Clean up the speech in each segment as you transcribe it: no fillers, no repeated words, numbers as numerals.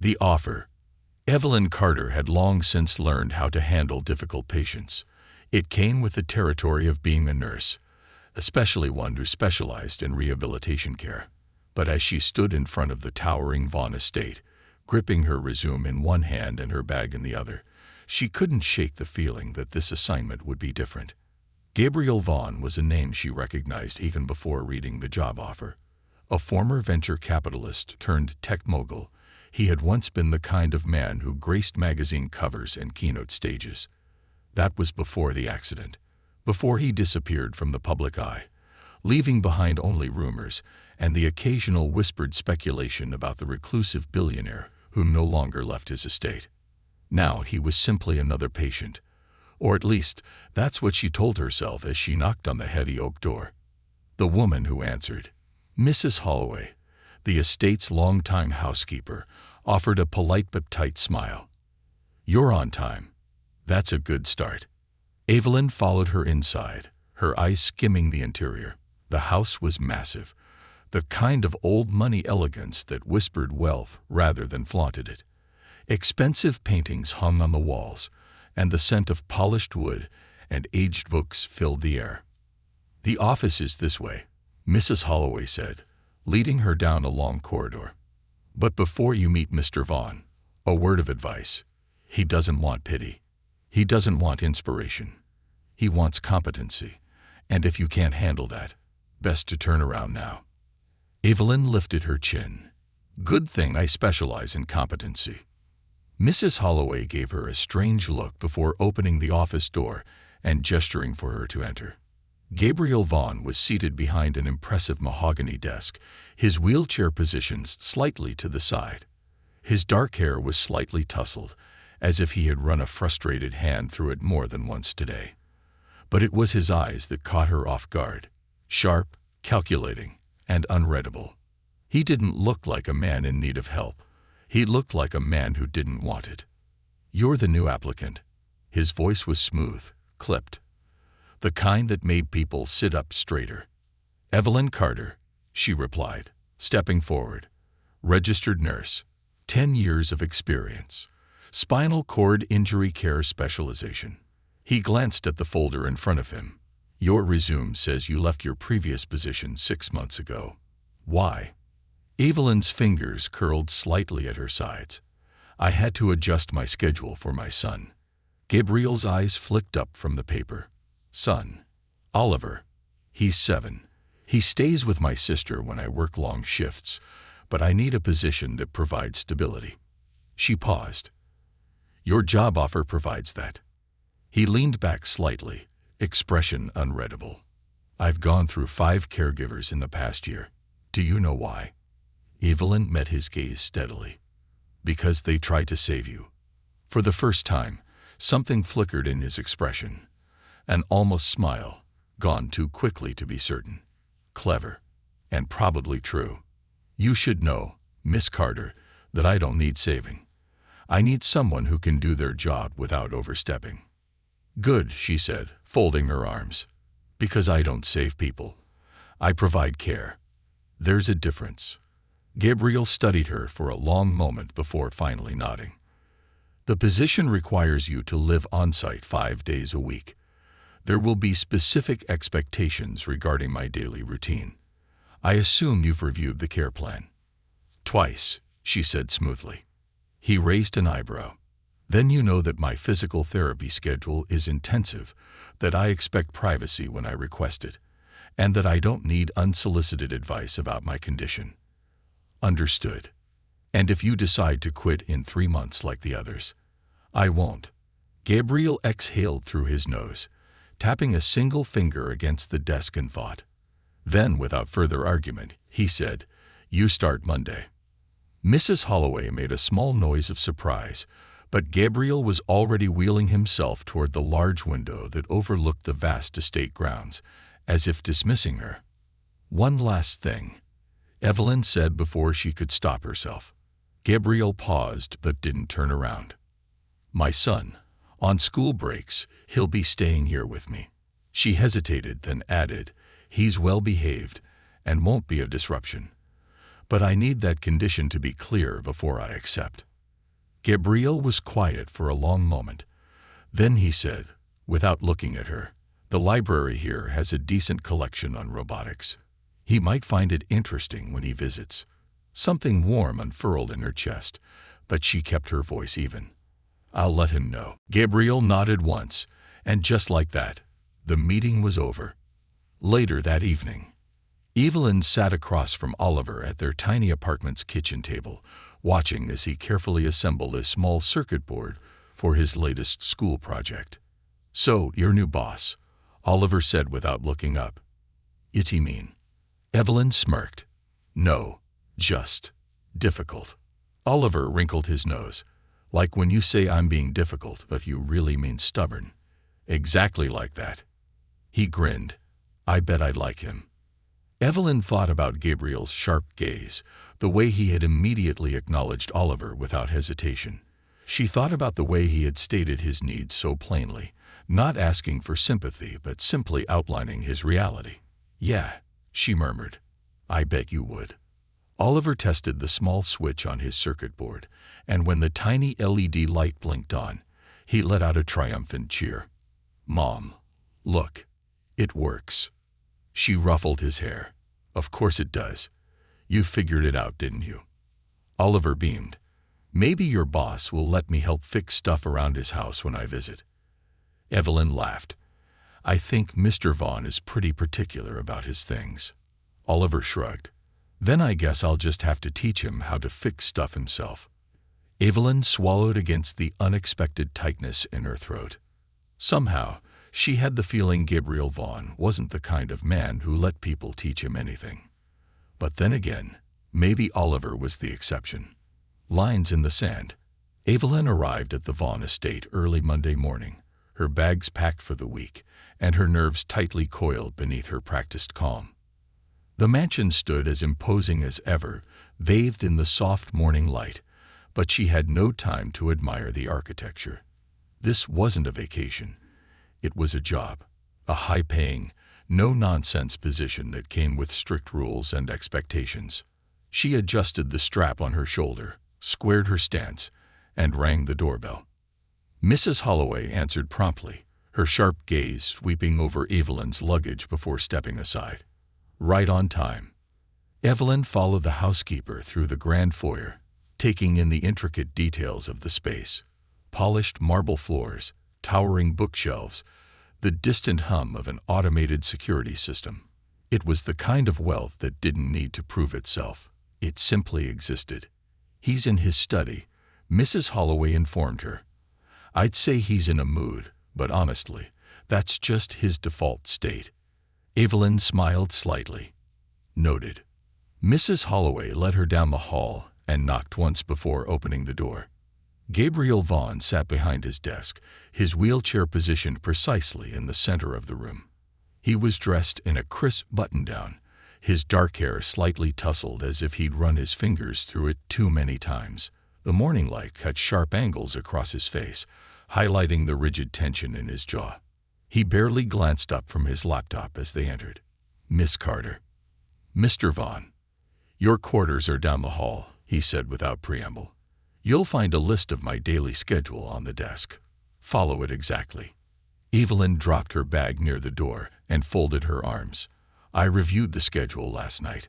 The offer. Evelyn Carter had long since learned how to handle difficult patients. It came with the territory of being a nurse, especially one who specialized in rehabilitation care. But as she stood in front of the towering Vaughn estate, gripping her resume in one hand and her bag in the other, she couldn't shake the feeling that this assignment would be different. Gabriel Vaughn was a name she recognized even before reading the job offer. A former venture capitalist turned tech mogul, he had once been the kind of man who graced magazine covers and keynote stages. That was before the accident, before he disappeared from the public eye, leaving behind only rumors and the occasional whispered speculation about the reclusive billionaire who no longer left his estate. Now he was simply another patient, or at least that's what she told herself as she knocked on the heavy oak door. The woman who answered, Mrs. Holloway, the estate's longtime housekeeper, offered a polite but tight smile. "You're on time. That's a good start." Evelyn followed her inside, her eyes skimming the interior. The house was massive, the kind of old money elegance that whispered wealth rather than flaunted it. Expensive paintings hung on the walls, and the scent of polished wood and aged books filled the air. "The office is this way," Mrs. Holloway said, leading her down a long corridor. "But before you meet Mr. Vaughn, a word of advice. He doesn't want pity. He doesn't want inspiration. He wants competency, and if you can't handle that, best to turn around now." Evelyn lifted her chin. "Good thing I specialize in competency." Mrs. Holloway gave her a strange look before opening the office door and gesturing for her to enter. Gabriel Vaughn was seated behind an impressive mahogany desk, his wheelchair positioned slightly to the side. His dark hair was slightly tousled, as if he had run a frustrated hand through it more than once today. But it was his eyes that caught her off guard, sharp, calculating, and unreadable. He didn't look like a man in need of help. He looked like a man who didn't want it. "You're the new applicant." His voice was smooth, clipped, the kind that made people sit up straighter. "Evelyn Carter," she replied, stepping forward. "Registered nurse, 10 years of experience. Spinal cord injury care specialization." He glanced at the folder in front of him. "Your resume says you left your previous position 6 months ago. Why?" Evelyn's fingers curled slightly at her sides. "I had to adjust my schedule for my son." Gabriel's eyes flicked up from the paper. "Son? Oliver. He's 7. He stays with my sister when I work long shifts, but I need a position that provides stability." She paused. "Your job offer provides that." He leaned back slightly, expression unreadable. "I've gone through 5 caregivers in the past year. Do you know why?" Evelyn met his gaze steadily. "Because they tried to save you." For the first time, something flickered in his expression. An almost smile, gone too quickly to be certain. "Clever. And probably true. You should know, Miss Carter, that I don't need saving. I need someone who can do their job without overstepping." "Good," she said, folding her arms. "Because I don't save people. I provide care. There's a difference." Gabriel studied her for a long moment before finally nodding. "The position requires you to live on-site 5 days a week. There will be specific expectations regarding my daily routine. I assume you've reviewed the care plan." "Twice," she said smoothly. He raised an eyebrow. "Then you know that my physical therapy schedule is intensive, that I expect privacy when I request it, and that I don't need unsolicited advice about my condition." "Understood. And if you decide to quit in 3 months like the others?" "I won't." Gabriel exhaled through his nose, tapping a single finger against the desk in thought. Then, without further argument, he said, "You start Monday." Mrs. Holloway made a small noise of surprise, but Gabriel was already wheeling himself toward the large window that overlooked the vast estate grounds, as if dismissing her. "One last thing," Evelyn said before she could stop herself. Gabriel paused but didn't turn around. "My son. On school breaks, he'll be staying here with me." She hesitated, then added, "He's well behaved and won't be a disruption. But I need that condition to be clear before I accept." Gabriel was quiet for a long moment. Then he said, without looking at her, "The library here has a decent collection on robotics. He might find it interesting when he visits." Something warm unfurled in her chest, but she kept her voice even. "I'll let him know." Gabriel nodded once, and just like that, the meeting was over. Later that evening, Evelyn sat across from Oliver at their tiny apartment's kitchen table, watching as he carefully assembled a small circuit board for his latest school project. "So, your new boss," Oliver said without looking up. "It's he mean?" Evelyn smirked. "No, just difficult." Oliver wrinkled his nose. "Like when you say I'm being difficult, but you really mean stubborn." "Exactly like that." He grinned. "I bet I'd like him." Evelyn thought about Gabriel's sharp gaze, the way he had immediately acknowledged Oliver without hesitation. She thought about the way he had stated his needs so plainly, not asking for sympathy but simply outlining his reality. "Yeah," she murmured. "I bet you would." Oliver tested the small switch on his circuit board, and when the tiny LED light blinked on, he let out a triumphant cheer. "Mom, look, it works." She ruffled his hair. "Of course it does. You figured it out, didn't you?" Oliver beamed. "Maybe your boss will let me help fix stuff around his house when I visit." Evelyn laughed. "I think Mr. Vaughn is pretty particular about his things." Oliver shrugged. "Then I guess I'll just have to teach him how to fix stuff himself." Evelyn swallowed against the unexpected tightness in her throat. Somehow, she had the feeling Gabriel Vaughn wasn't the kind of man who let people teach him anything. But then again, maybe Oliver was the exception. Lines in the sand. Evelyn arrived at the Vaughn estate early Monday morning, her bags packed for the week, and her nerves tightly coiled beneath her practiced calm. The mansion stood as imposing as ever, bathed in the soft morning light, but she had no time to admire the architecture. This wasn't a vacation. It was a job, a high-paying, no-nonsense position that came with strict rules and expectations. She adjusted the strap on her shoulder, squared her stance, and rang the doorbell. Mrs. Holloway answered promptly, her sharp gaze sweeping over Evelyn's luggage before stepping aside. Right on time. Evelyn followed the housekeeper through the grand foyer, taking in the intricate details of the space. Polished marble floors, towering bookshelves, the distant hum of an automated security system. It was the kind of wealth that didn't need to prove itself. It simply existed. "He's in his study," Mrs. Holloway informed her. "I'd say he's in a mood, but honestly, that's just his default state." Evelyn smiled slightly. "Noted." Mrs. Holloway led her down the hall and knocked once before opening the door. Gabriel Vaughn sat behind his desk, his wheelchair positioned precisely in the center of the room. He was dressed in a crisp button-down, his dark hair slightly tousled as if he'd run his fingers through it too many times. The morning light cut sharp angles across his face, highlighting the rigid tension in his jaw. He barely glanced up from his laptop as they entered. "Miss Carter." "Mr. Vaughn." "Your quarters are down the hall," he said without preamble. "You'll find a list of my daily schedule on the desk. Follow it exactly." Evelyn dropped her bag near the door and folded her arms. "I reviewed the schedule last night.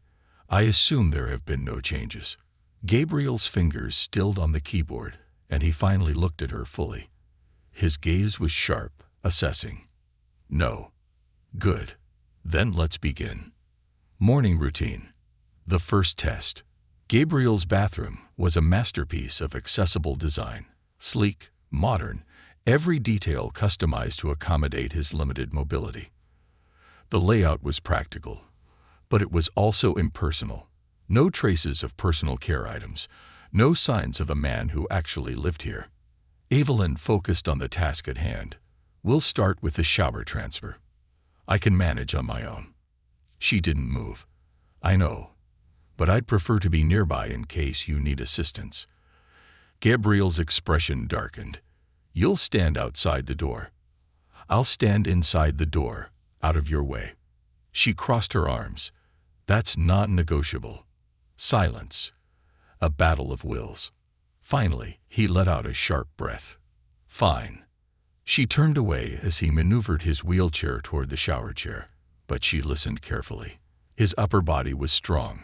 I assume there have been no changes." Gabriel's fingers stilled on the keyboard, and he finally looked at her fully. His gaze was sharp, assessing. "No." "Good. Then let's begin." Morning routine. The first test. Gabriel's bathroom was a masterpiece of accessible design. Sleek, modern, every detail customized to accommodate his limited mobility. The layout was practical, but it was also impersonal. No traces of personal care items, no signs of a man who actually lived here. Evelyn focused on the task at hand. "We'll start with the shower transfer. I can manage on my own." She didn't move. "I know, but I'd prefer to be nearby in case you need assistance." Gabriel's expression darkened. "You'll stand outside the door." "I'll stand inside the door, out of your way." She crossed her arms. "That's non-negotiable." Silence. A battle of wills. Finally, he let out a sharp breath. Fine. She turned away as he maneuvered his wheelchair toward the shower chair, but she listened carefully. His upper body was strong.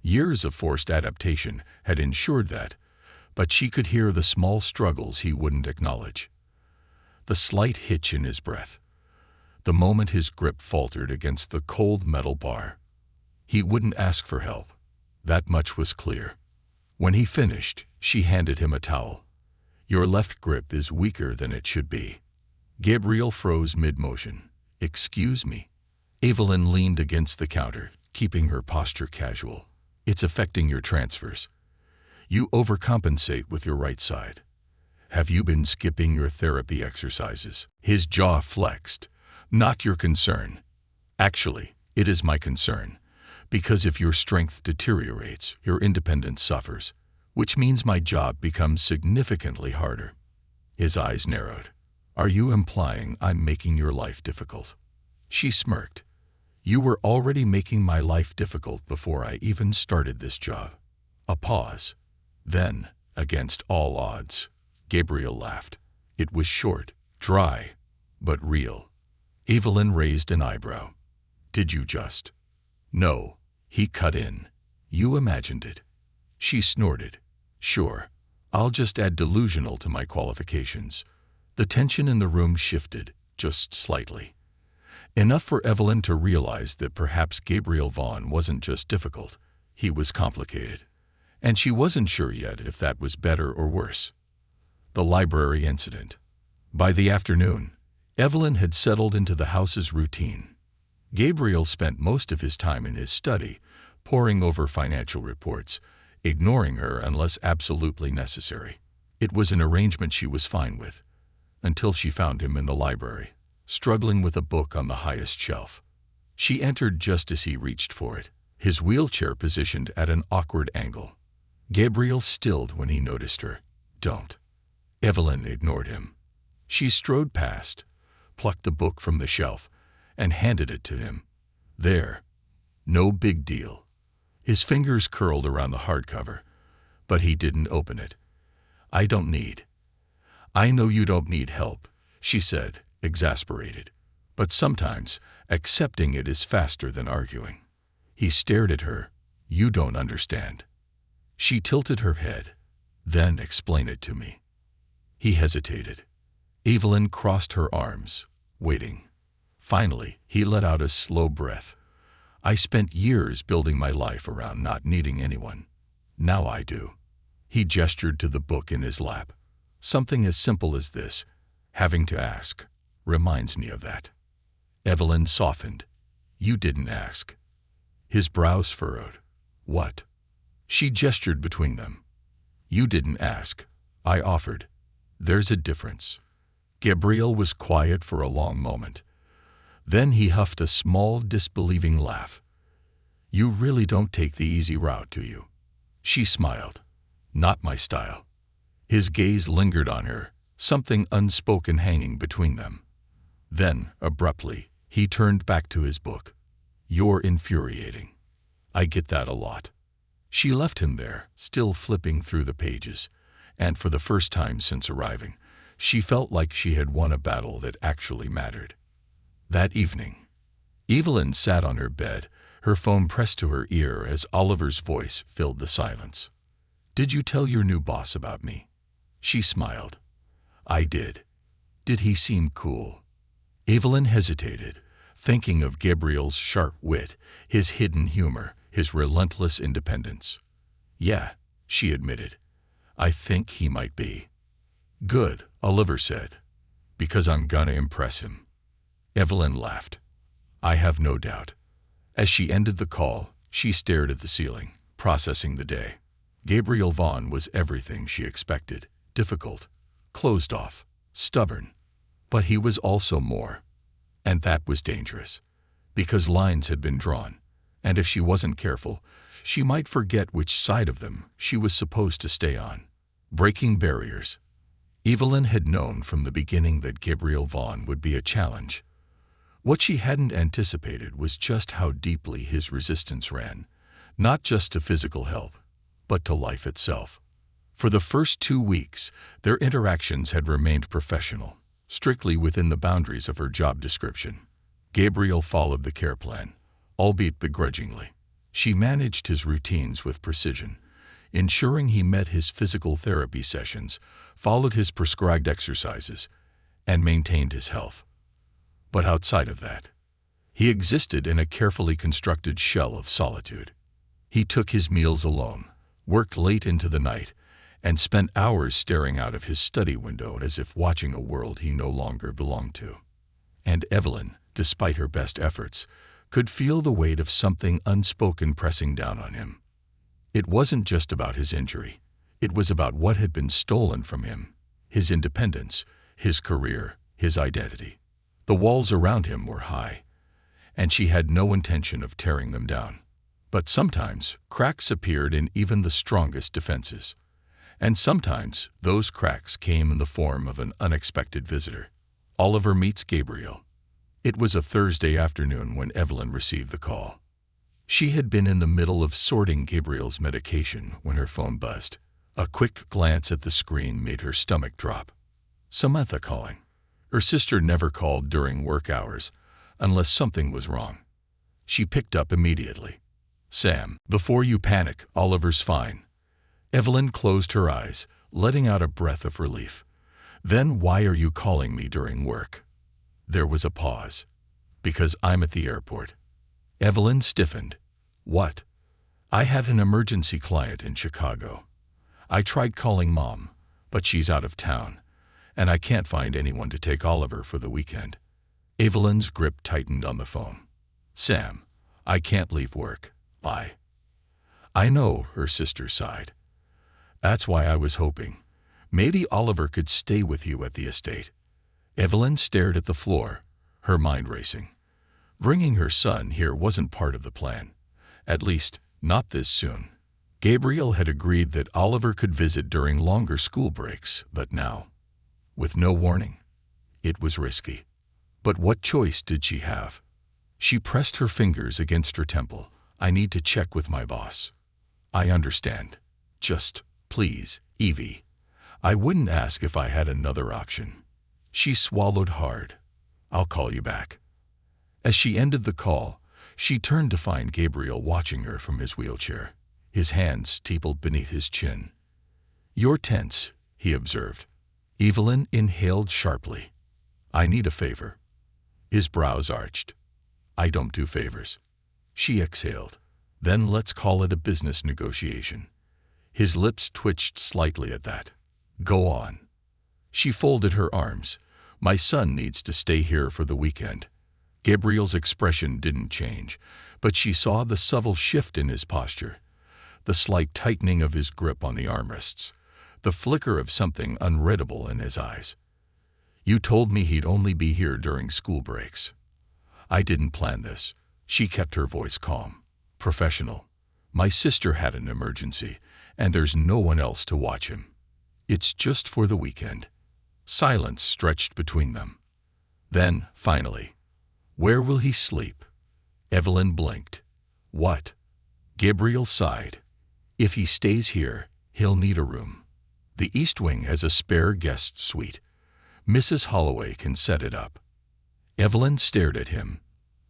Years of forced adaptation had ensured that, but she could hear the small struggles he wouldn't acknowledge. The slight hitch in his breath. The moment his grip faltered against the cold metal bar. He wouldn't ask for help. That much was clear. When he finished, she handed him a towel. Your left grip is weaker than it should be. Gabriel froze mid-motion. Excuse me. Evelyn leaned against the counter, keeping her posture casual. It's affecting your transfers. You overcompensate with your right side. Have you been skipping your therapy exercises? His jaw flexed. Not your concern. Actually, it is my concern. Because if your strength deteriorates, your independence suffers, which means my job becomes significantly harder. His eyes narrowed. Are you implying I'm making your life difficult? She smirked. You were already making my life difficult before I even started this job. A pause. Then, against all odds, Gabriel laughed. It was short, dry, but real. Evelyn raised an eyebrow. Did you just? No, he cut in. You imagined it. She snorted. Sure, I'll just add delusional to my qualifications. The tension in the room shifted, just slightly. Enough for Evelyn to realize that perhaps Gabriel Vaughn wasn't just difficult, he was complicated. And she wasn't sure yet if that was better or worse. The library incident. By the afternoon, Evelyn had settled into the house's routine. Gabriel spent most of his time in his study, poring over financial reports, ignoring her unless absolutely necessary. It was an arrangement she was fine with, until she found him in the library, struggling with a book on the highest shelf. She entered just as he reached for it, his wheelchair positioned at an awkward angle. Gabriel stilled when he noticed her. Don't. Evelyn ignored him. She strode past, plucked the book from the shelf, and handed it to him. There. No big deal. His fingers curled around the hardcover, but he didn't open it. I don't need. I know you don't need help, she said, exasperated. But sometimes, accepting it is faster than arguing. He stared at her. You don't understand. She tilted her head. Then explain it to me. He hesitated. Evelyn crossed her arms, waiting. Finally, he let out a slow breath. I spent years building my life around not needing anyone. Now I do. He gestured to the book in his lap. Something as simple as this, having to ask, reminds me of that. Evelyn softened. You didn't ask. His brows furrowed. What? She gestured between them. You didn't ask. I offered. There's a difference. Gabriel was quiet for a long moment. Then he huffed a small, disbelieving laugh. You really don't take the easy route, do you? She smiled. Not my style. His gaze lingered on her, something unspoken hanging between them. Then, abruptly, he turned back to his book. You're infuriating. I get that a lot. She left him there, still flipping through the pages, and for the first time since arriving, she felt like she had won a battle that actually mattered. That evening, Evelyn sat on her bed, her phone pressed to her ear as Oliver's voice filled the silence. Did you tell your new boss about me? She smiled. I did. Did he seem cool? Evelyn hesitated, thinking of Gabriel's sharp wit, his hidden humor, his relentless independence. Yeah, she admitted. I think he might be. Good, Oliver said. Because I'm gonna impress him. Evelyn laughed. I have no doubt. As she ended the call, she stared at the ceiling, processing the day. Gabriel Vaughn was everything she expected. Difficult, closed off, stubborn. But he was also more. And that was dangerous. Because lines had been drawn. And if she wasn't careful, she might forget which side of them she was supposed to stay on. Breaking barriers. Evelyn had known from the beginning that Gabriel Vaughn would be a challenge. What she hadn't anticipated was just how deeply his resistance ran, not just to physical help, but to life itself. For the first 2 weeks, their interactions had remained professional, strictly within the boundaries of her job description. Gabriel followed the care plan, albeit begrudgingly. She managed his routines with precision, ensuring he met his physical therapy sessions, followed his prescribed exercises, and maintained his health. But outside of that, he existed in a carefully constructed shell of solitude. He took his meals alone, worked late into the night, and spent hours staring out of his study window as if watching a world he no longer belonged to. And Evelyn, despite her best efforts, could feel the weight of something unspoken pressing down on him. It wasn't just about his injury. It was about what had been stolen from him: his independence, his career, his identity. The walls around him were high, and she had no intention of tearing them down. But sometimes cracks appeared in even the strongest defenses. And sometimes those cracks came in the form of an unexpected visitor. Oliver meets Gabriel. It was a Thursday afternoon when Evelyn received the call. She had been in the middle of sorting Gabriel's medication when her phone buzzed. A quick glance at the screen made her stomach drop. Samantha calling. Her sister never called during work hours, unless something was wrong. She picked up immediately. "Sam, before you panic, Oliver's fine." Evelyn closed her eyes, letting out a breath of relief. "Then why are you calling me during work?" There was a pause. "Because I'm at the airport." Evelyn stiffened. "What?" "I had an emergency client in Chicago. I tried calling Mom, but she's out of town, and I can't find anyone to take Oliver for the weekend." Evelyn's grip tightened on the phone. "Sam, I can't leave work. I know," her sister sighed. "That's why I was hoping. Maybe Oliver could stay with you at the estate." Evelyn stared at the floor, her mind racing. Bringing her son here wasn't part of the plan. At least, not this soon. Gabriel had agreed that Oliver could visit during longer school breaks, but now, with no warning, it was risky. But what choice did she have? She pressed her fingers against her temple. "I need to check with my boss." "I understand. Just, please, Evie. I wouldn't ask if I had another option." She swallowed hard. "I'll call you back." As she ended the call, she turned to find Gabriel watching her from his wheelchair, his hands steepled beneath his chin. "You're tense," he observed. Evelyn inhaled sharply. "I need a favor." His brows arched. "I don't do favors." She exhaled. "Then let's call it a business negotiation." His lips twitched slightly at that. "Go on." She folded her arms. "My son needs to stay here for the weekend." Gabriel's expression didn't change, but she saw the subtle shift in his posture, the slight tightening of his grip on the armrests, the flicker of something unreadable in his eyes. "You told me he'd only be here during school breaks." "I didn't plan this." She kept her voice calm, professional. "My sister had an emergency, and there's no one else to watch him. It's just for the weekend." Silence stretched between them. Then, finally, "Where will he sleep?" Evelyn blinked. "What?" Gabriel sighed. "If he stays here, he'll need a room. The East Wing has a spare guest suite. Mrs. Holloway can set it up." Evelyn stared at him.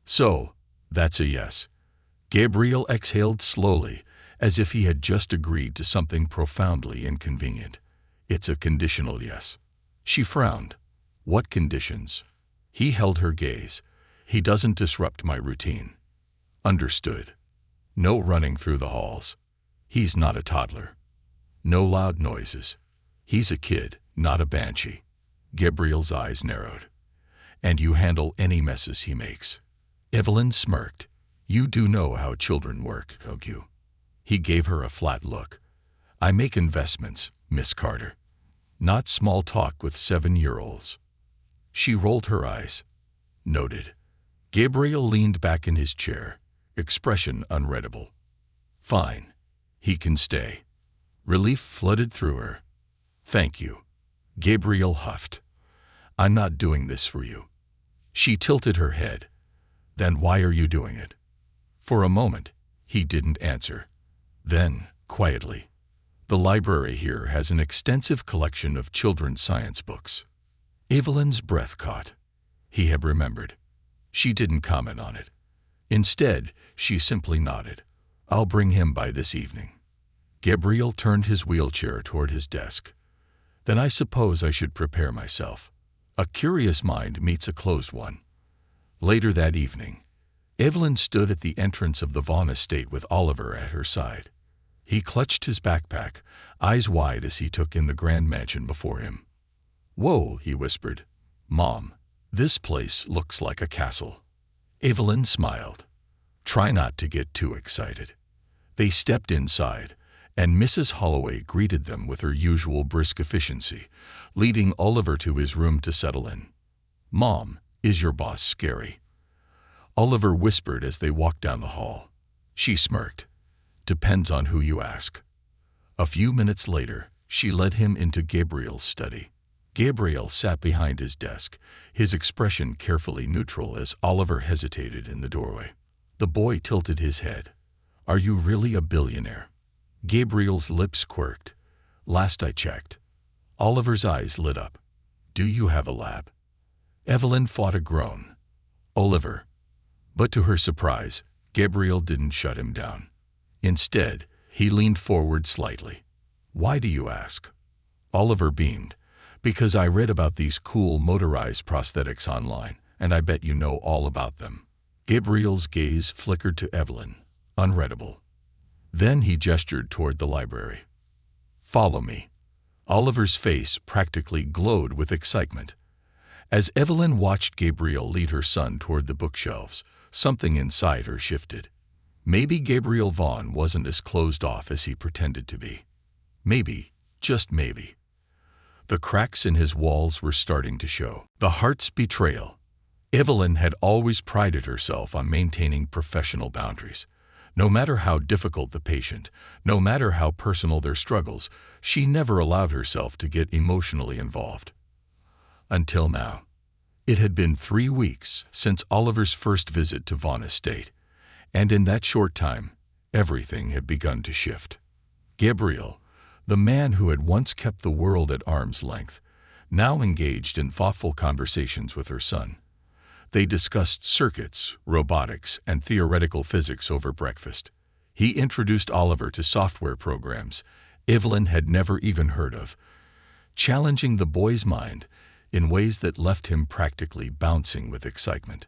"So, that's a yes." Gabriel exhaled slowly, as if he had just agreed to something profoundly inconvenient. "It's a conditional yes." She frowned. "What conditions?" He held her gaze. "He doesn't disrupt my routine." "Understood. No running through the halls. He's not a toddler. No loud noises. He's a kid, not a banshee." Gabriel's eyes narrowed. "And you handle any messes he makes." Evelyn smirked. "You do know how children work, don't you?" He gave her a flat look. "I make investments, Miss Carter. Not small talk with 7-year-olds." She rolled her eyes. "Noted." Gabriel leaned back in his chair, expression unreadable. "Fine. He can stay." Relief flooded through her. "Thank you." Gabriel huffed. "I'm not doing this for you." She tilted her head. "Then why are you doing it?" For a moment, he didn't answer. Then, quietly, The library here has an extensive collection of children's science books. Evelyn's breath caught. He had remembered. She didn't comment on it. Instead, she simply nodded. I'll bring him by this evening. Gabriel turned his wheelchair toward his desk. Then I suppose I should prepare myself. A curious mind meets a closed one. Later that evening, Evelyn stood at the entrance of the Vaughn estate with Oliver at her side. He clutched his backpack, eyes wide as he took in the grand mansion before him. "Whoa," he whispered. "Mom, this place looks like a castle." Evelyn smiled. "Try not to get too excited." They stepped inside, and Mrs. Holloway greeted them with her usual brisk efficiency, leading Oliver to his room to settle in. "Mom, is your boss scary?" Oliver whispered as they walked down the hall. She smirked. "Depends on who you ask." A few minutes later, she led him into Gabriel's study. Gabriel sat behind his desk, his expression carefully neutral as Oliver hesitated in the doorway. The boy tilted his head. "Are you really a billionaire?" Gabriel's lips quirked. "Last I checked." Oliver's eyes lit up. "Do you have a lab?" Evelyn fought a groan. "Oliver." But to her surprise, Gabriel didn't shut him down. Instead, he leaned forward slightly. "Why do you ask?" Oliver beamed. "Because I read about these cool motorized prosthetics online, and I bet you know all about them." Gabriel's gaze flickered to Evelyn. Unreadable. Then he gestured toward the library. "Follow me." Oliver's face practically glowed with excitement. As Evelyn watched Gabriel lead her son toward the bookshelves, something inside her shifted. Maybe Gabriel Vaughn wasn't as closed off as he pretended to be. Maybe, just maybe. The cracks in his walls were starting to show. The heart's betrayal. Evelyn had always prided herself on maintaining professional boundaries. No matter how difficult the patient, no matter how personal their struggles, she never allowed herself to get emotionally involved. Until now. It had been 3 weeks since Oliver's first visit to Vaughn Estate, and in that short time, everything had begun to shift. Gabriel, the man who had once kept the world at arm's length, now engaged in thoughtful conversations with her son. They discussed circuits, robotics, and theoretical physics over breakfast. He introduced Oliver to software programs Evelyn had never even heard of, challenging the boy's mind in ways that left him practically bouncing with excitement.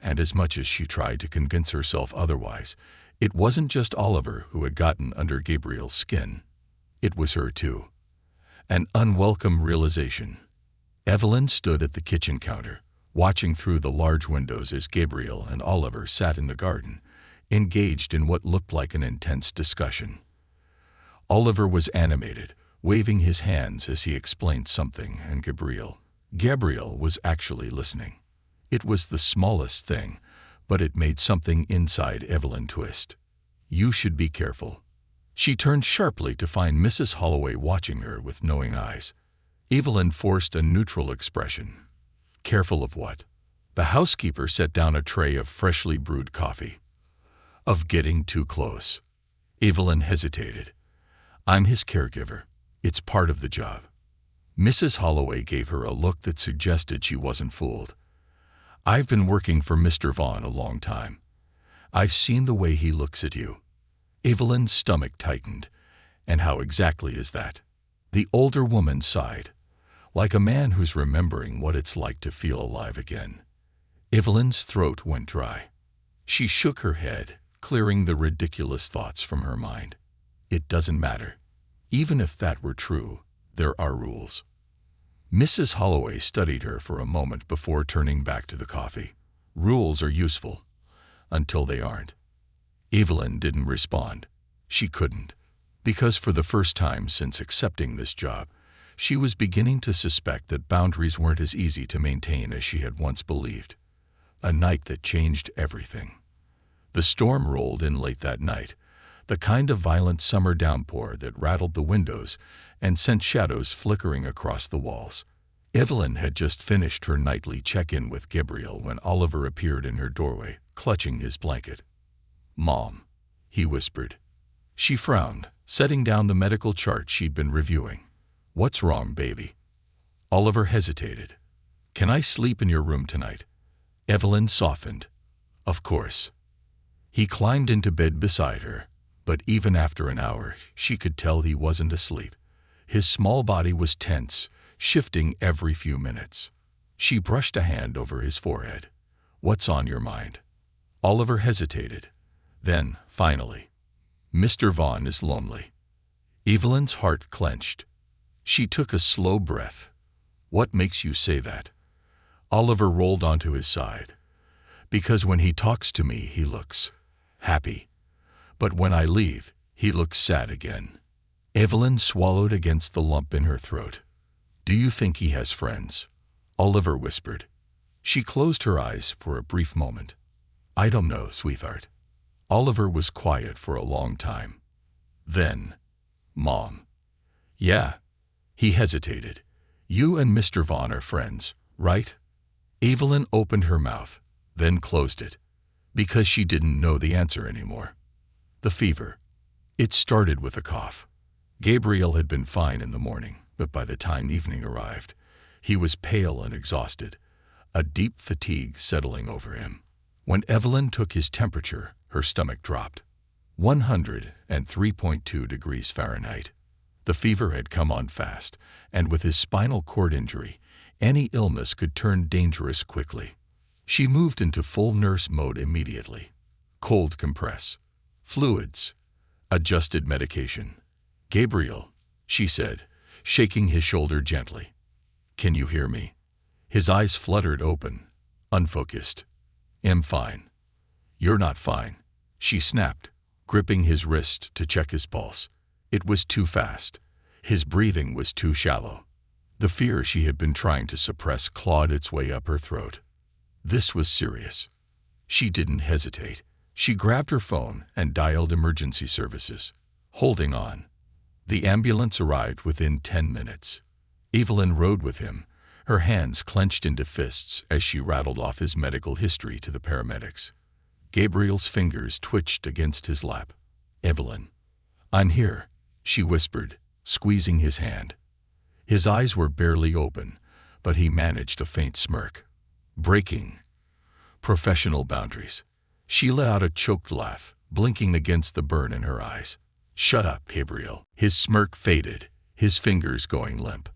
And as much as she tried to convince herself otherwise, it wasn't just Oliver who had gotten under Gabriel's skin. It was her too. An unwelcome realization. Evelyn stood at the kitchen counter, watching through the large windows as Gabriel and Oliver sat in the garden, engaged in what looked like an intense discussion. Oliver was animated, waving his hands as he explained something, and Gabriel was actually listening. It was the smallest thing, but it made something inside Evelyn twist. "You should be careful." She turned sharply to find Mrs. Holloway watching her with knowing eyes. Evelyn forced a neutral expression. "Careful of what?" The housekeeper set down a tray of freshly brewed coffee. "Of getting too close." Evelyn hesitated. "I'm his caregiver. It's part of the job." Mrs. Holloway gave her a look that suggested she wasn't fooled. "I've been working for Mr. Vaughn a long time. I've seen the way he looks at you." Evelyn's stomach tightened. "And how exactly is that?" The older woman sighed, like a man who's remembering what it's like to feel alive again. Evelyn's throat went dry. She shook her head, clearing the ridiculous thoughts from her mind. "It doesn't matter. Even if that were true, there are rules." Mrs. Holloway studied her for a moment before turning back to the coffee. "Rules are useful, until they aren't." Evelyn didn't respond. She couldn't, because for the first time since accepting this job, she was beginning to suspect that boundaries weren't as easy to maintain as she had once believed. A night that changed everything. The storm rolled in late that night, the kind of violent summer downpour that rattled the windows and sent shadows flickering across the walls. Evelyn had just finished her nightly check-in with Gabriel when Oliver appeared in her doorway, clutching his blanket. "Mom," he whispered. She frowned, setting down the medical chart she'd been reviewing. "What's wrong, baby?" Oliver hesitated. "Can I sleep in your room tonight?" Evelyn softened. "Of course." He climbed into bed beside her, but even after an hour, she could tell he wasn't asleep. His small body was tense, shifting every few minutes. She brushed a hand over his forehead. "What's on your mind?" Oliver hesitated. Then, finally, "Mr. Vaughn is lonely." Evelyn's heart clenched. She took a slow breath. "What makes you say that?" Oliver rolled onto his side. "Because when he talks to me, he looks happy. But when I leave, he looks sad again." Evelyn swallowed against the lump in her throat. "Do you think he has friends?" Oliver whispered. She closed her eyes for a brief moment. "I don't know, sweetheart." Oliver was quiet for a long time. Then, "Mom." "Yeah." He hesitated. "You and Mr. Vaughn are friends, right?" Evelyn opened her mouth, then closed it, because she didn't know the answer anymore. The fever. It started with a cough. Gabriel had been fine in the morning, but by the time evening arrived, he was pale and exhausted, a deep fatigue settling over him. When Evelyn took his temperature, her stomach dropped. 103.2 degrees Fahrenheit. The fever had come on fast, and with his spinal cord injury, any illness could turn dangerous quickly. She moved into full nurse mode immediately. Cold compress, fluids, adjusted medication. "Gabriel," she said, shaking his shoulder gently. "Can you hear me?" His eyes fluttered open, unfocused. "I'm fine." "You're not fine," she snapped, gripping his wrist to check his pulse. It was too fast. His breathing was too shallow. The fear she had been trying to suppress clawed its way up her throat. This was serious. She didn't hesitate. She grabbed her phone and dialed emergency services. Holding on. The ambulance arrived within 10 minutes. Evelyn rode with him, her hands clenched into fists as she rattled off his medical history to the paramedics. Gabriel's fingers twitched against his lap. "Evelyn." "I'm here," she whispered, squeezing his hand. His eyes were barely open, but he managed a faint smirk. Breaking professional boundaries. She let out a choked laugh, blinking against the burn in her eyes. "Shut up, Gabriel." His smirk faded, his fingers going limp.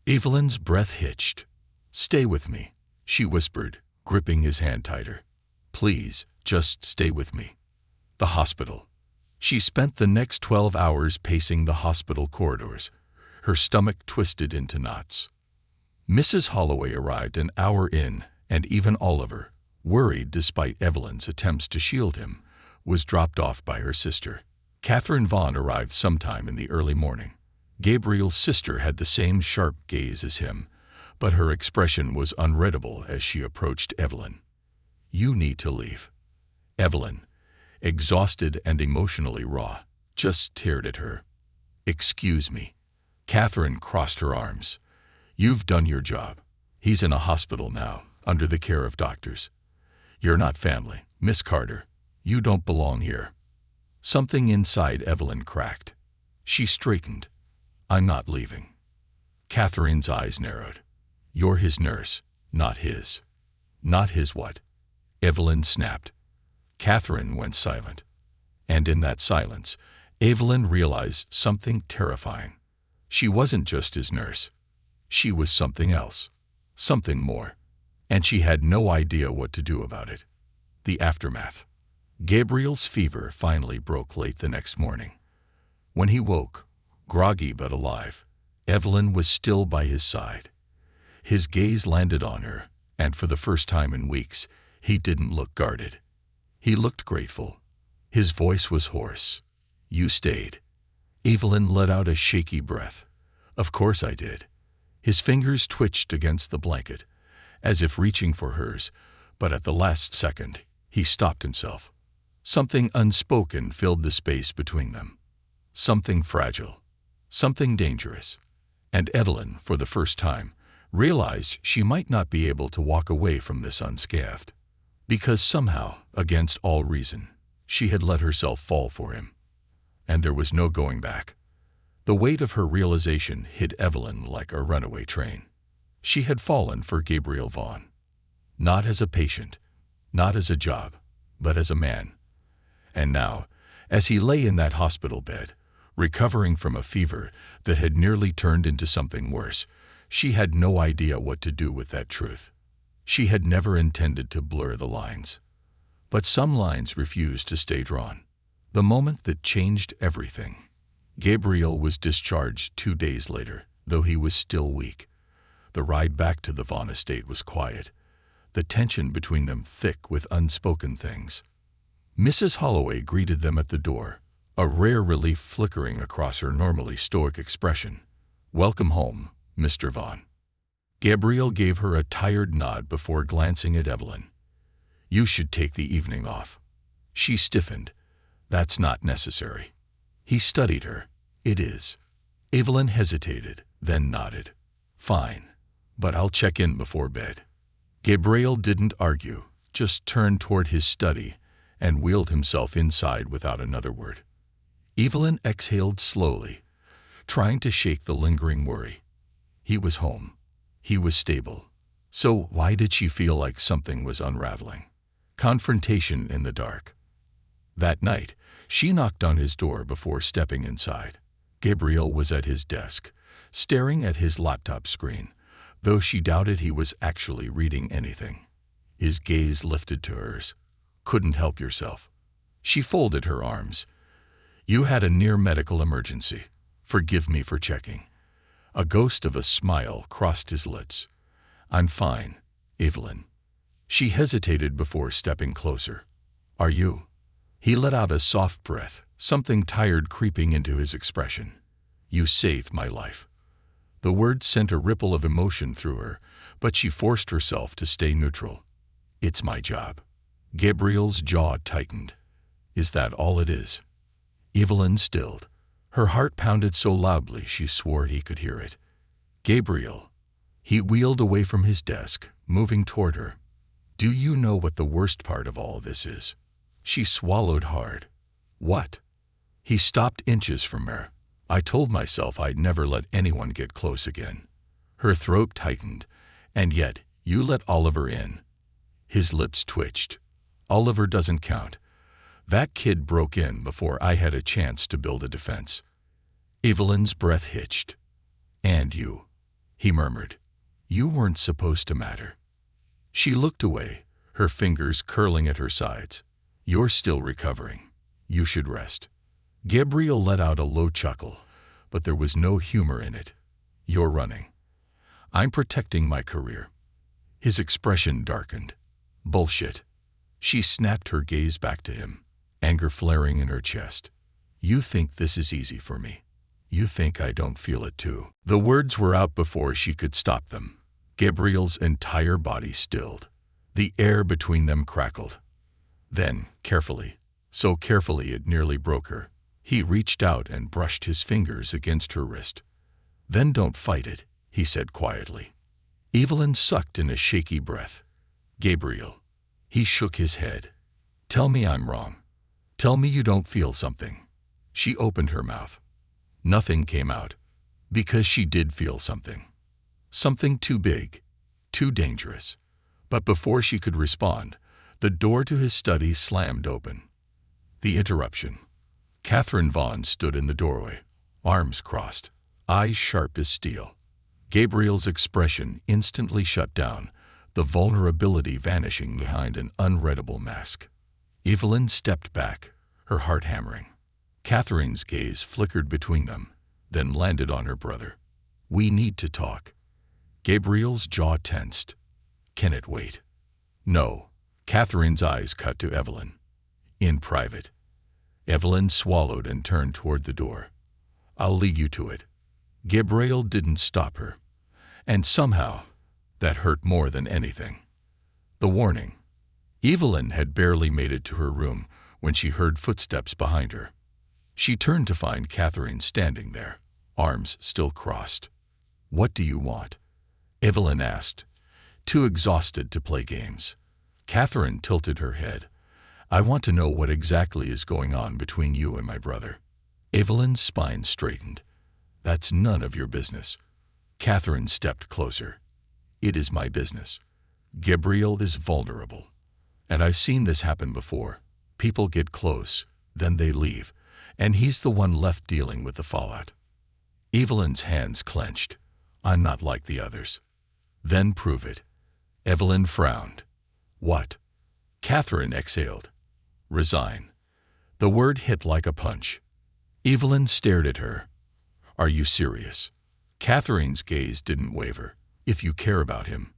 Evelyn's breath hitched. "Stay with me," she whispered, gripping his hand tighter. "Please, just stay with me." The hospital. She spent the next 12 hours pacing the hospital corridors, her stomach twisted into knots. Mrs. Holloway arrived an hour in, and even Oliver, worried despite Evelyn's attempts to shield him, was dropped off by her sister. Catherine Vaughn arrived sometime in the early morning. Gabriel's sister had the same sharp gaze as him, but her expression was unreadable as she approached Evelyn. "You need to leave." Evelyn, exhausted and emotionally raw, just stared at her. "Excuse me." Catherine crossed her arms. "You've done your job. He's in a hospital now, under the care of doctors. You're not family, Miss Carter. You don't belong here." Something inside Evelyn cracked. She straightened. "I'm not leaving." Catherine's eyes narrowed. "You're his nurse, not his." "Not his what?" Evelyn snapped. Catherine went silent. And in that silence, Evelyn realized something terrifying. She wasn't just his nurse. She was something else. Something more. And she had no idea what to do about it. The aftermath. Gabriel's fever finally broke late the next morning. When he woke, groggy but alive, Evelyn was still by his side. His gaze landed on her, and for the first time in weeks, he didn't look guarded. He looked grateful. His voice was hoarse. "You stayed." Evelyn let out a shaky breath. "Of course I did." His fingers twitched against the blanket, as if reaching for hers, but at the last second, he stopped himself. Something unspoken filled the space between them. Something fragile. Something dangerous. And Evelyn, for the first time, realized she might not be able to walk away from this unscathed. Because somehow, against all reason, she had let herself fall for him. and there was no going back. The weight of her realization hit Evelyn like a runaway train. She had fallen for Gabriel Vaughn. Not as a patient, not as a job, but as a man. And now, as he lay in that hospital bed, recovering from a fever that had nearly turned into something worse, she had no idea what to do with that truth. She had never intended to blur the lines. But some lines refused to stay drawn. The moment that changed everything. Gabriel was discharged 2 days later, though he was still weak. The ride back to the Vaughn estate was quiet, the tension between them thick with unspoken things. Mrs. Holloway greeted them at the door, a rare relief flickering across her normally stoic expression. "Welcome home, Mr. Vaughn." Gabriel gave her a tired nod before glancing at Evelyn. "You should take the evening off." She stiffened. "That's not necessary." He studied her. "It is." Evelyn hesitated, then nodded. "Fine, but I'll check in before bed." Gabriel didn't argue, just turned toward his study and wheeled himself inside without another word. Evelyn exhaled slowly, trying to shake the lingering worry. He was home. He was stable. So why did she feel like something was unraveling? Confrontation in the dark. That night, she knocked on his door before stepping inside. Gabriel was at his desk, staring at his laptop screen, though she doubted he was actually reading anything. His gaze lifted to hers. "Couldn't help yourself." She folded her arms. "You had a near medical emergency. Forgive me for checking." A ghost of a smile crossed his lips. "I'm fine, Evelyn." She hesitated before stepping closer. "Are you?" He let out a soft breath, something tired creeping into his expression. "You saved my life." The words sent a ripple of emotion through her, but she forced herself to stay neutral. "It's my job." Gabriel's jaw tightened. "Is that all it is?" Evelyn stilled. Her heart pounded so loudly she swore he could hear it. "Gabriel." He wheeled away from his desk, moving toward her. "Do you know what the worst part of all this is?" She swallowed hard. "What?" He stopped inches from her. "I told myself I'd never let anyone get close again." Her throat tightened. "And yet, you let Oliver in." His lips twitched. "Oliver doesn't count. That kid broke in before I had a chance to build a defense." Evelyn's breath hitched. "And you," he murmured. "You weren't supposed to matter." She looked away, her fingers curling at her sides. "You're still recovering. You should rest." Gabriel let out a low chuckle, but there was no humor in it. "You're running." "I'm protecting my career." His expression darkened. "Bullshit." She snapped her gaze back to him, anger flaring in her chest. "You think this is easy for me. You think I don't feel it too." The words were out before she could stop them. Gabriel's entire body stilled. The air between them crackled. Then, carefully, so carefully it nearly broke her, he reached out and brushed his fingers against her wrist. "Then don't fight it," he said quietly. Evelyn sucked in a shaky breath. "Gabriel." He shook his head. "Tell me I'm wrong. Tell me you don't feel something." She opened her mouth. Nothing came out, because she did feel something. Something too big, too dangerous. But before she could respond, the door to his study slammed open. The interruption. Catherine Vaughn stood in the doorway, arms crossed, eyes sharp as steel. Gabriel's expression instantly shut down, the vulnerability vanishing behind an unreadable mask. Evelyn stepped back, her heart hammering. Catherine's gaze flickered between them, then landed on her brother. "We need to talk." Gabriel's jaw tensed. "Can it wait?" "No." Catherine's eyes cut to Evelyn. "In private." Evelyn swallowed and turned toward the door. "I'll lead you to it." Gabriel didn't stop her. And somehow, that hurt more than anything. The warning. Evelyn had barely made it to her room when she heard footsteps behind her. She turned to find Catherine standing there, arms still crossed. "What do you want?" Evelyn asked, too exhausted to play games. Catherine tilted her head. "I want to know what exactly is going on between you and my brother." Evelyn's spine straightened. That's none of your business. Catherine stepped closer. It is my business. Gabriel is vulnerable. And I've seen this happen before. People get close, then they leave, and he's the one left dealing with the fallout. Evelyn's hands clenched. I'm not like the others. Then prove it. Evelyn frowned. What? Catherine exhaled. Resign. The word hit like a punch. Evelyn stared at her. Are you serious? Catherine's gaze didn't waver. If you care about him,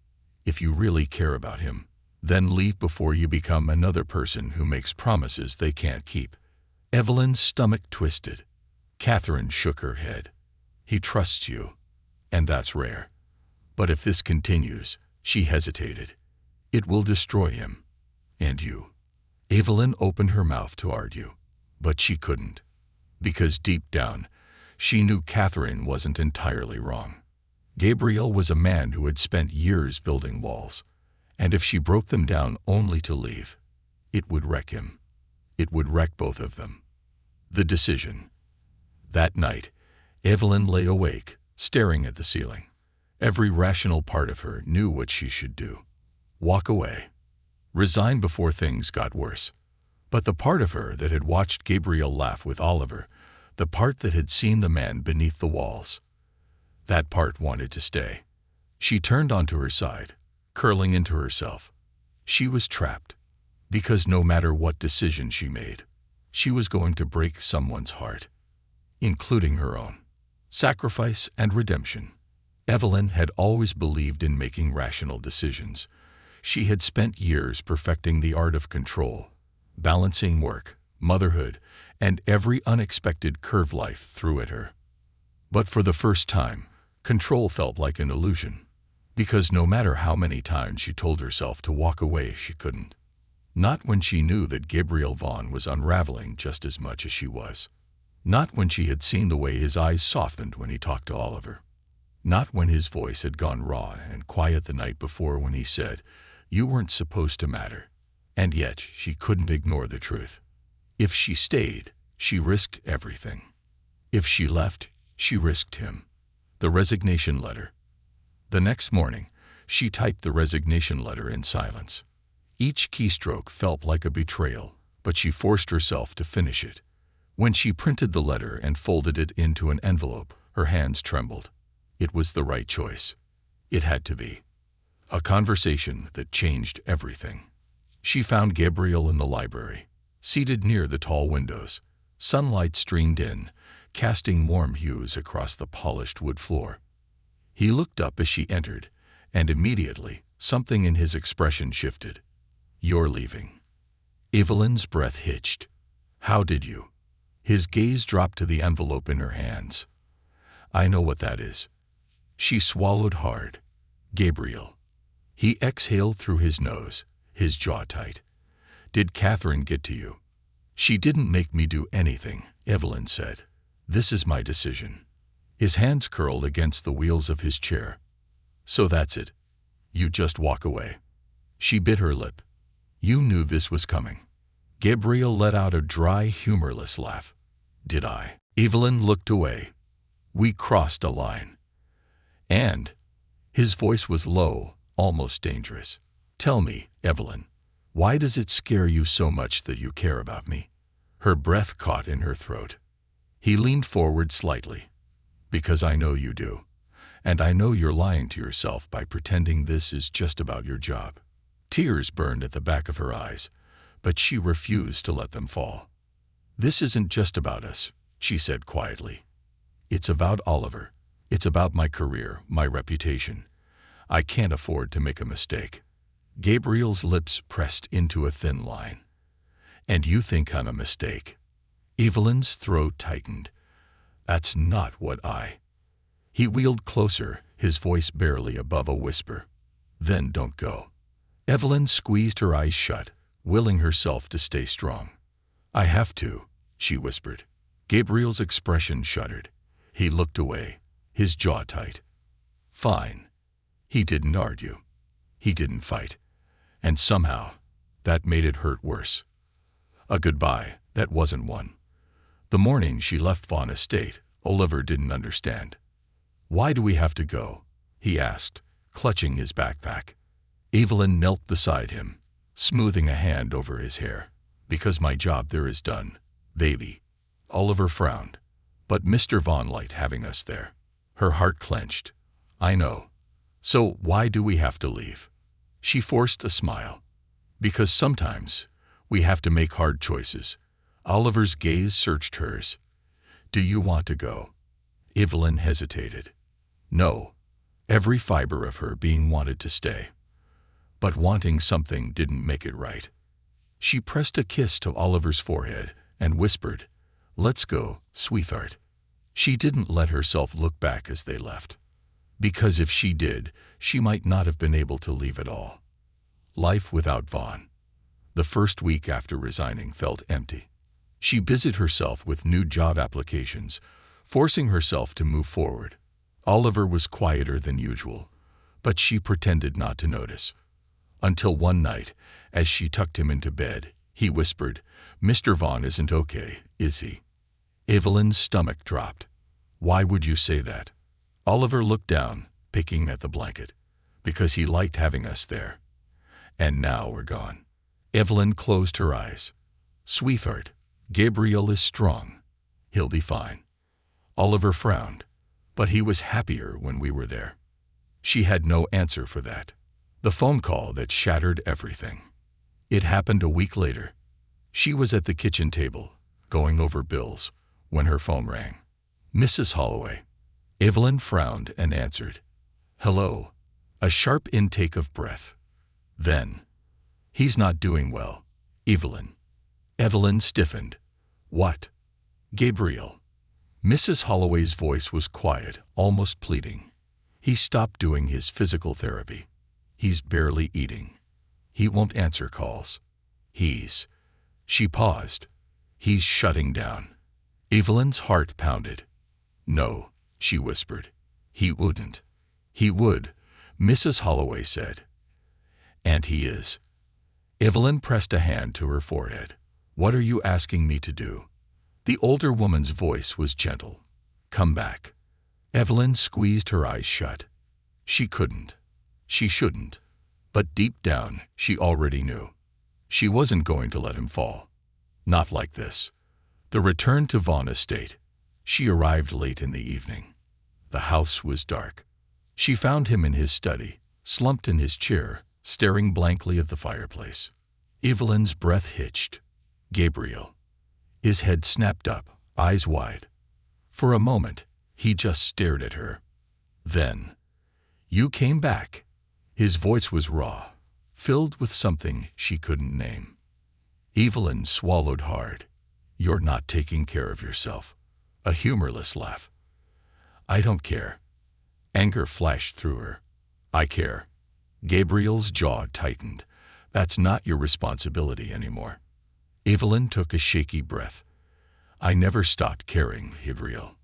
if you really care about him, then leave before you become another person who makes promises they can't keep. Evelyn's stomach twisted. Catherine shook her head. He trusts you, and that's rare. But if this continues, she hesitated, it will destroy him. And you. Evelyn opened her mouth to argue, but she couldn't. Because deep down, she knew Catherine wasn't entirely wrong. Gabriel was a man who had spent years building walls, and if she broke them down only to leave, it would wreck him. It would wreck both of them. The decision. That night, Evelyn lay awake, staring at the ceiling. Every rational part of her knew what she should do. Walk away. Resign before things got worse. But the part of her that had watched Gabriel laugh with Oliver, the part that had seen the man beneath the walls, that part wanted to stay. She turned onto her side, curling into herself. She was trapped, because no matter what decision she made, she was going to break someone's heart, including her own. Sacrifice and redemption. Evelyn had always believed in making rational decisions. She had spent years perfecting the art of control, balancing work, motherhood, and every unexpected curve life threw at her. But for the first time, control felt like an illusion, because no matter how many times she told herself to walk away, she couldn't. Not when she knew that Gabriel Vaughn was unraveling just as much as she was. Not when she had seen the way his eyes softened when he talked to Oliver. Not when his voice had gone raw and quiet the night before when he said, "You weren't supposed to matter." And yet she couldn't ignore the truth. If she stayed, she risked everything. If she left, she risked him. The resignation letter. The next morning, she typed the resignation letter in silence. Each keystroke felt like a betrayal, but she forced herself to finish it. When she printed the letter and folded it into an envelope, her hands trembled. It was the right choice. It had to be. A conversation that changed everything. She found Gabriel in the library, seated near the tall windows. Sunlight streamed in, casting warm hues across the polished wood floor. He looked up as she entered, and immediately something in his expression shifted. "You're leaving." Evelyn's breath hitched. "How did you?" His gaze dropped to the envelope in her hands. "I know what that is." She swallowed hard. Gabriel. He exhaled through his nose, his jaw tight. "Did Catherine get to you?" "She didn't make me do anything," Evelyn said. "This is my decision." His hands curled against the wheels of his chair. "So that's it. You just walk away." She bit her lip. "You knew this was coming." Gabriel let out a dry, humorless laugh. "Did I?" Evelyn looked away. "We crossed a line." And his voice was low, almost dangerous. "Tell me, Evelyn, why does it scare you so much that you care about me?" Her breath caught in her throat. He leaned forward slightly. "Because I know you do. And I know you're lying to yourself by pretending this is just about your job." Tears burned at the back of her eyes, but she refused to let them fall. "This isn't just about us," she said quietly. "It's about Oliver. It's about my career, my reputation. I can't afford to make a mistake." Gabriel's lips pressed into a thin line. "And you think I'm a mistake?" Evelyn's throat tightened. "That's not what I—" He wheeled closer, his voice barely above a whisper. "Then don't go." Evelyn squeezed her eyes shut, willing herself to stay strong. "I have to," she whispered. Gabriel's expression shuddered. He looked away, his jaw tight. "Fine." He didn't argue. He didn't fight. And somehow, that made it hurt worse. A goodbye that wasn't one. The morning she left Vaughn Estate, Oliver didn't understand. "Why do we have to go?" he asked, clutching his backpack. Evelyn knelt beside him, smoothing a hand over his hair. "Because my job there is done, baby." Oliver frowned. "But Mr. Vaughn liked having us there." Her heart clenched. "I know. So why do we have to leave?" She forced a smile. "Because sometimes we have to make hard choices." Oliver's gaze searched hers. "Do you want to go?" Evelyn hesitated. No. Every fiber of her being wanted to stay. But wanting something didn't make it right. She pressed a kiss to Oliver's forehead and whispered, "Let's go, sweetheart." She didn't let herself look back as they left. Because if she did, she might not have been able to leave at all. Life without Vaughn. The first week after resigning felt empty. She busied herself with new job applications, forcing herself to move forward. Oliver was quieter than usual, but she pretended not to notice. Until one night, as she tucked him into bed, he whispered, "Mr. Vaughn isn't okay, is he?" Evelyn's stomach dropped. "Why would you say that?" Oliver looked down, picking at the blanket. "Because he liked having us there. And now we're gone." Evelyn closed her eyes. "Sweetheart, Gabriel is strong. He'll be fine." Oliver frowned, but he was happier when we were there. She had no answer for that. The phone call that shattered everything. It happened a week later. She was at the kitchen table, going over bills, when her phone rang. "Mrs. Holloway." Evelyn frowned and answered. "Hello." A sharp intake of breath. Then, "He's not doing well, Evelyn." Evelyn stiffened. "What?" "Gabriel." Mrs. Holloway's voice was quiet, almost pleading. "He stopped doing his physical therapy. He's barely eating. He won't answer calls. He's—" She paused. "He's shutting down." Evelyn's heart pounded. "No," she whispered. "He wouldn't." "He would," Mrs. Holloway said. "And he is." Evelyn pressed a hand to her forehead. "What are you asking me to do?" The older woman's voice was gentle. "Come back." Evelyn squeezed her eyes shut. She couldn't. She shouldn't. But deep down, she already knew. She wasn't going to let him fall. Not like this. The return to Vaughn Estate. She arrived late in the evening. The house was dark. She found him in his study, slumped in his chair, staring blankly at the fireplace. Evelyn's breath hitched. Gabriel. His head snapped up, eyes wide. For a moment, he just stared at her. Then, "You came back." His voice was raw, filled with something she couldn't name. Evelyn swallowed hard. "You're not taking care of yourself." A humorless laugh. "I don't care." Anger flashed through her. "I care." Gabriel's jaw tightened. "That's not your responsibility anymore." Evelyn took a shaky breath. "I never stopped caring, Gabriel."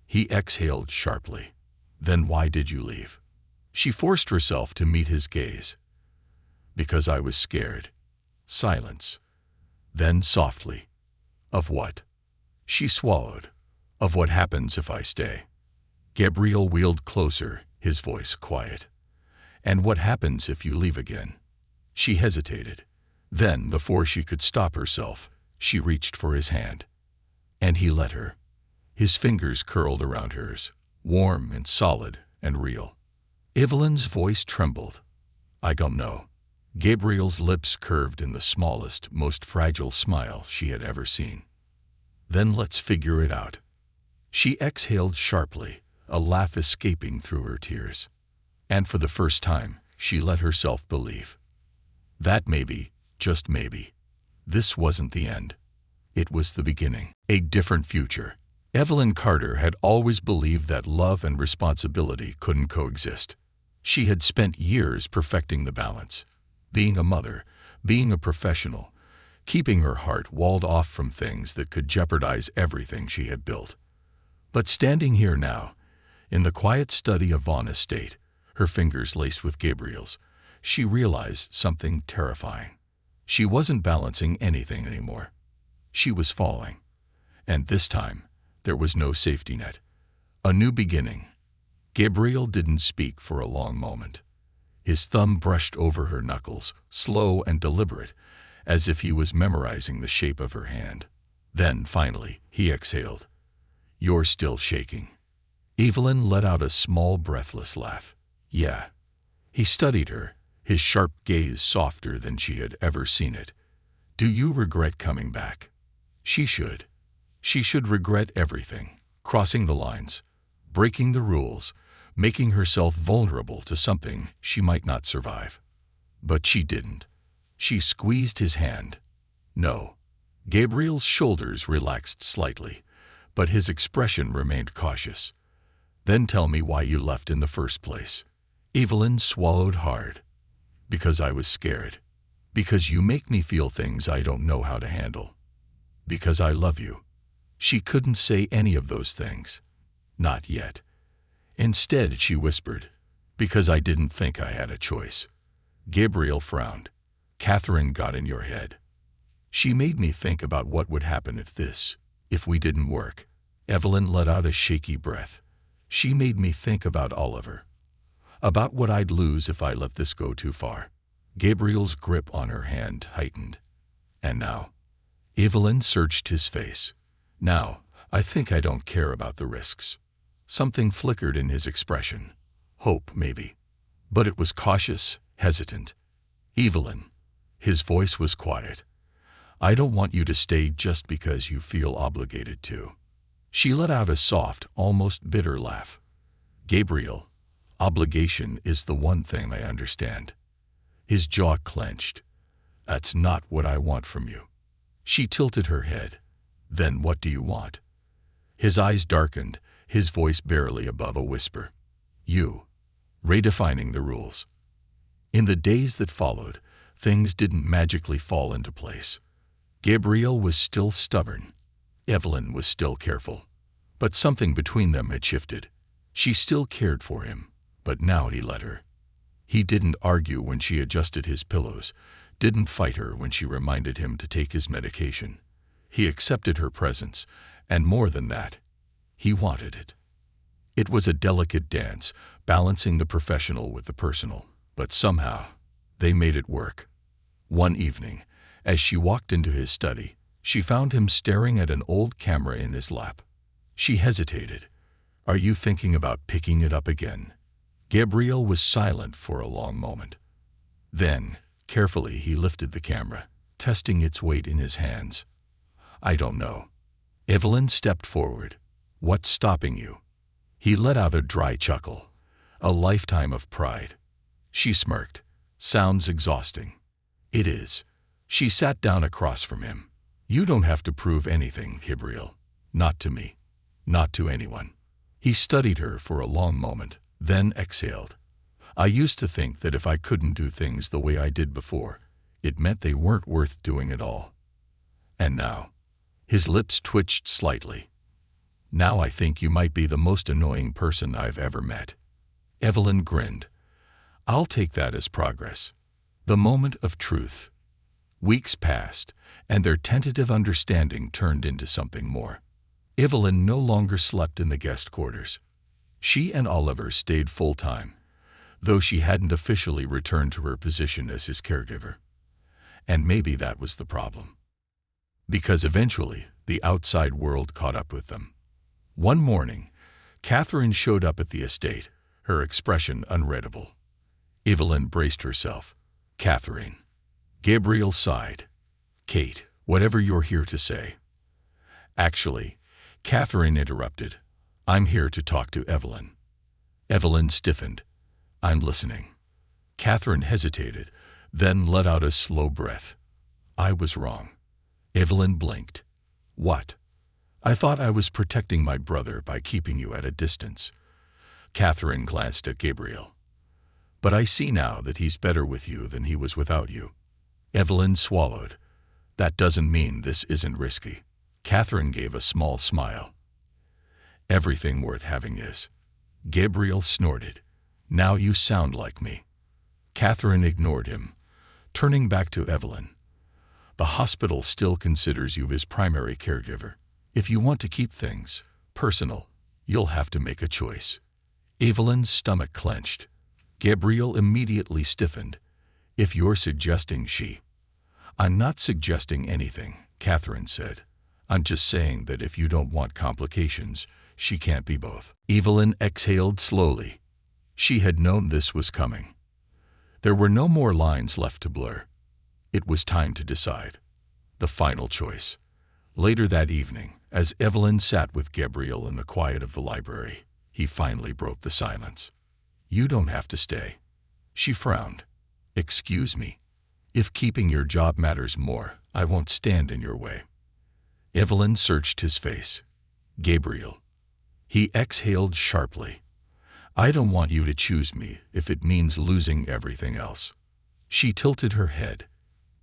He exhaled sharply. "Then why did you leave?" She forced herself to meet his gaze. "Because I was scared." Silence. Then softly. "Of what?" She swallowed. "Of what happens if I stay." Gabriel wheeled closer, his voice quiet. "And what happens if you leave again?" She hesitated. Then, before she could stop herself, she reached for his hand. And he let her. His fingers curled around hers, warm and solid and real. Evelyn's voice trembled. "I don't know." Gabriel's lips curved in the smallest, most fragile smile she had ever seen. "Then let's figure it out." She exhaled sharply, a laugh escaping through her tears. And for the first time, she let herself believe. That maybe, just maybe, this wasn't the end. It was the beginning. A different future. Evelyn Carter had always believed that love and responsibility couldn't coexist. She had spent years perfecting the balance. Being a mother, being a professional, keeping her heart walled off from things that could jeopardize everything she had built. But standing here now, in the quiet study of Vaughn Estate, her fingers laced with Gabriel's, she realized something terrifying. She wasn't balancing anything anymore. She was falling. And this time, there was no safety net. A new beginning. Gabriel didn't speak for a long moment. His thumb brushed over her knuckles, slow and deliberate, as if he was memorizing the shape of her hand. Then, finally, he exhaled. "You're still shaking." Evelyn let out a small, breathless laugh. "Yeah." He studied her, his sharp gaze softer than she had ever seen it. "Do you regret coming back?" She should. She should regret everything, crossing the lines, breaking the rules, making herself vulnerable to something she might not survive. But she didn't. She squeezed his hand. No. Gabriel's shoulders relaxed slightly, but his expression remained cautious. "Then tell me why you left in the first place." Evelyn swallowed hard. "Because I was scared. Because you make me feel things I don't know how to handle. Because I love you." She couldn't say any of those things. Not yet. Instead, she whispered, "Because I didn't think I had a choice." Gabriel frowned. "Catherine got in your head. She made me think about what would happen if we didn't work." Evelyn let out a shaky breath. "She made me think about Oliver. About what I'd lose if I let this go too far." Gabriel's grip on her hand tightened. "And now?" Evelyn searched his face. "Now, I think I don't care about the risks." Something flickered in his expression. Hope, maybe. But it was cautious, hesitant. "Evelyn." His voice was quiet. "I don't want you to stay just because you feel obligated to." She let out a soft, almost bitter laugh. "Gabriel, obligation is the one thing I understand." His jaw clenched. "That's not what I want from you." She tilted her head. "Then what do you want?" His eyes darkened, his voice barely above a whisper. "You." Redefining the rules. In the days that followed, things didn't magically fall into place. Gabriel was still stubborn. Evelyn was still careful. But something between them had shifted. She still cared for him, but now he let her. He didn't argue when she adjusted his pillows, didn't fight her when she reminded him to take his medication. He accepted her presence, and more than that, he wanted it. It was a delicate dance, balancing the professional with the personal, but somehow they made it work. One evening, as she walked into his study, she found him staring at an old camera in his lap. She hesitated. "Are you thinking about picking it up again?" Gabriel was silent for a long moment. Then, carefully, he lifted the camera, testing its weight in his hands. "I don't know." Evelyn stepped forward. "What's stopping you?" He let out a dry chuckle. "A lifetime of pride." She smirked. "Sounds exhausting." "It is." She sat down across from him. "You don't have to prove anything, Gabriel. Not to me. Not to anyone." He studied her for a long moment, then exhaled. "I used to think that if I couldn't do things the way I did before, it meant they weren't worth doing at all. And now," his lips twitched slightly, "now I think you might be the most annoying person I've ever met." Evelyn grinned. "I'll take that as progress." The moment of truth. Weeks passed, and their tentative understanding turned into something more. Evelyn no longer slept in the guest quarters. She and Oliver stayed full-time, though she hadn't officially returned to her position as his caregiver. And maybe that was the problem. Because eventually, the outside world caught up with them. One morning, Catherine showed up at the estate, her expression unreadable. Evelyn braced herself. "Catherine." Gabriel sighed. "Kate, whatever you're here to say." "Actually," Catherine interrupted, "I'm here to talk to Evelyn." Evelyn stiffened. "I'm listening." Catherine hesitated, then let out a slow breath. "I was wrong." Evelyn blinked. "What?" "I thought I was protecting my brother by keeping you at a distance." Catherine glanced at Gabriel. "But I see now that he's better with you than he was without you." Evelyn swallowed. "That doesn't mean this isn't risky." Catherine gave a small smile. "Everything worth having is." Gabriel snorted. "Now you sound like me." Catherine ignored him, turning back to Evelyn. "The hospital still considers you his primary caregiver. If you want to keep things personal, you'll have to make a choice. Evelyn's stomach clenched. Gabriel immediately stiffened. If you're suggesting she... I'm not suggesting anything, Catherine said. I'm just saying that if you don't want complications, she can't be both. Evelyn exhaled slowly. She had known this was coming. There were no more lines left to blur. It was time to decide. The final choice. Later that evening, as Evelyn sat with Gabriel in the quiet of the library, he finally broke the silence. You don't have to stay. She frowned. Excuse me. If keeping your job matters more, I won't stand in your way. Evelyn searched his face. Gabriel. He exhaled sharply. I don't want you to choose me if it means losing everything else. She tilted her head.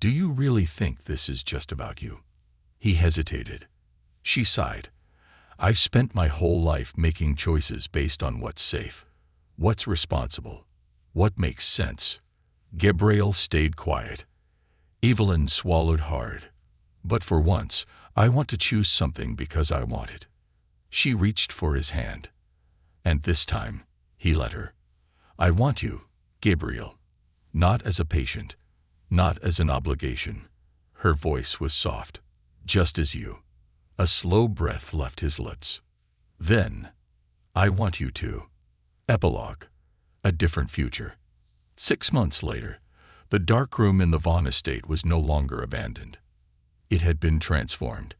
Do you really think this is just about you? He hesitated. She sighed. I've spent my whole life making choices based on what's safe, what's responsible, what makes sense. Gabriel stayed quiet. Evelyn swallowed hard. But for once, I want to choose something because I want it. She reached for his hand. And this time, he let her. I want you, Gabriel. Not as a patient, not as an obligation. Her voice was soft. Just as you. A slow breath left his lips. Then, I want you to. Epilogue. A different future. 6 months later, the dark room in the Vaughn estate was no longer abandoned. It had been transformed.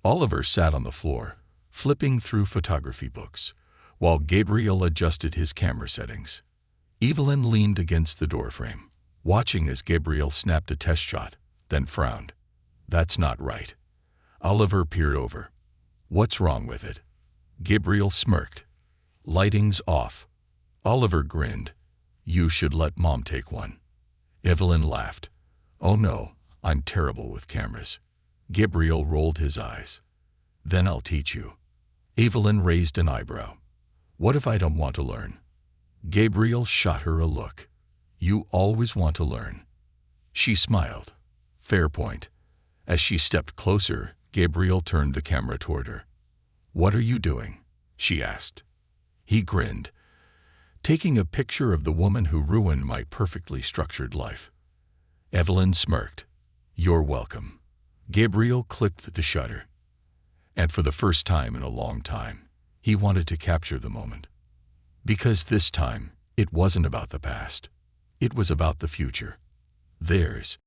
Oliver sat on the floor, flipping through photography books, while Gabriel adjusted his camera settings. Evelyn leaned against the doorframe, watching as Gabriel snapped a test shot, then frowned. That's not right. Oliver peered over. What's wrong with it? Gabriel smirked. Lighting's off. Oliver grinned. You should let Mom take one. Evelyn laughed. Oh no, I'm terrible with cameras. Gabriel rolled his eyes. Then I'll teach you. Evelyn raised an eyebrow. What if I don't want to learn? Gabriel shot her a look. You always want to learn. She smiled. Fair point. As she stepped closer, Gabriel turned the camera toward her. What are you doing? She asked. He grinned. Taking a picture of the woman who ruined my perfectly structured life. Evelyn smirked. You're welcome. Gabriel clicked the shutter. And for the first time in a long time, he wanted to capture the moment. Because this time, it wasn't about the past. It was about the future. Theirs.